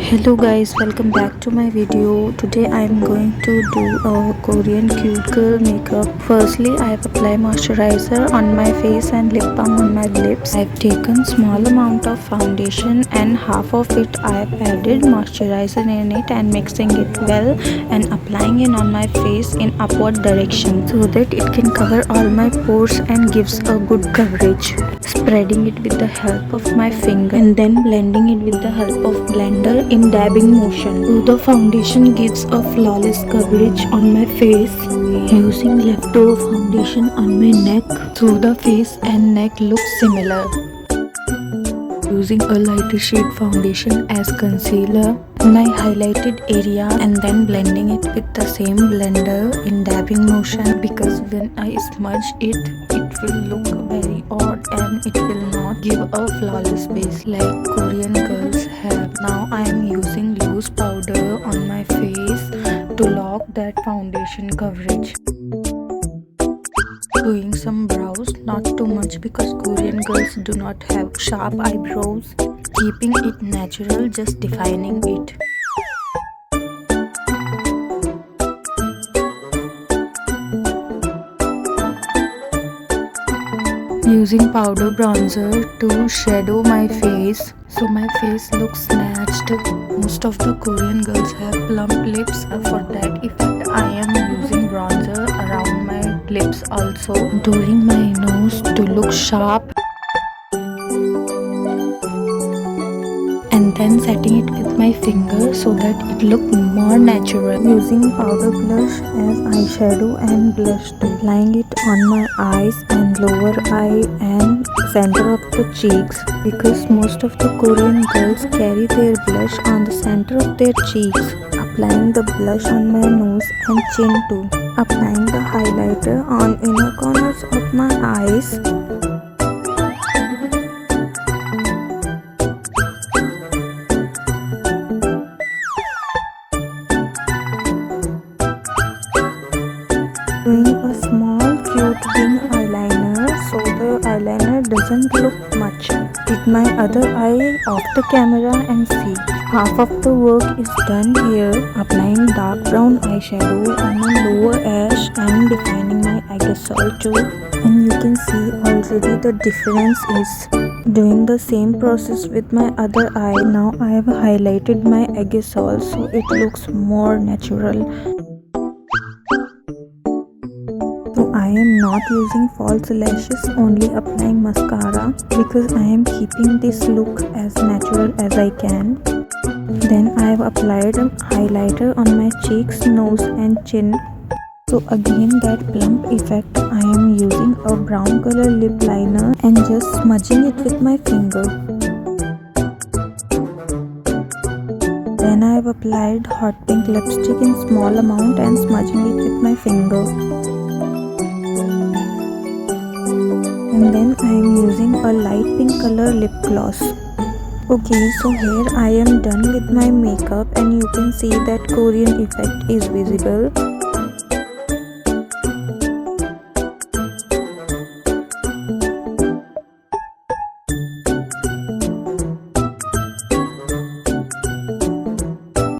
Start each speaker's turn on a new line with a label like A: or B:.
A: Hello guys, welcome back to my video. Today I am going to do a Korean cute girl makeup. Firstly, I have applied moisturizer on my face and lip balm on my lips. I have taken small amount of foundation and half of it I have added moisturizer in it and mixing it well and applying it on my face in upward direction so that it can cover all my pores and gives a good coverage. Spreading it with the help of my finger and then blending it with the help of blender in dabbing motion. So the foundation gives a flawless coverage on my face. Using leftover foundation on my neck so the face and neck look similar. Using a lighter shade foundation as concealer in my highlighted area and then blending it with the same blender in dabbing motion, because when I smudge it will look very odd and it will not give a flawless base like Korean girls have. Now I am using loose powder on my face to lock that foundation coverage. Doing some brows, not too much because Korean girls do not have sharp eyebrows. Keeping it natural, just defining it. Using powder bronzer to shadow my face so my face looks snatched. Most of the Korean girls have plump lips. For that effect I am using bronzer around my lips also, during my nose to look sharp, and then setting it with my finger so that it look more natural. Using powder blush as eyeshadow and blush to applying it on my eyes and lower eye and center of the cheeks, because most of the Korean girls carry their blush on the center of their cheeks. Applying the blush on my nose and chin too. Applying the highlighter on inner corners of my eyes. Doing a small cute wing eyeliner so the eyeliner doesn't look much. With my other eye off the camera and see. Half of the work is done here. Applying dark brown eyeshadow on my lower lash and defining my aerosol too. And you can see already the difference is. Doing the same process with my other eye. Now I have highlighted my aerosol so it looks more natural. So I am not using false lashes, only applying mascara because I am keeping this look as natural as I can. Then I have applied a highlighter on my cheeks, nose and chin. So again that plump effect, I am using a brown color lip liner and just smudging it with my finger. Then I have applied hot pink lipstick in small amount and smudging it with my finger. And then I am using a light pink color lip gloss. Okay, so here I am done with my makeup and you can see that Korean effect is visible.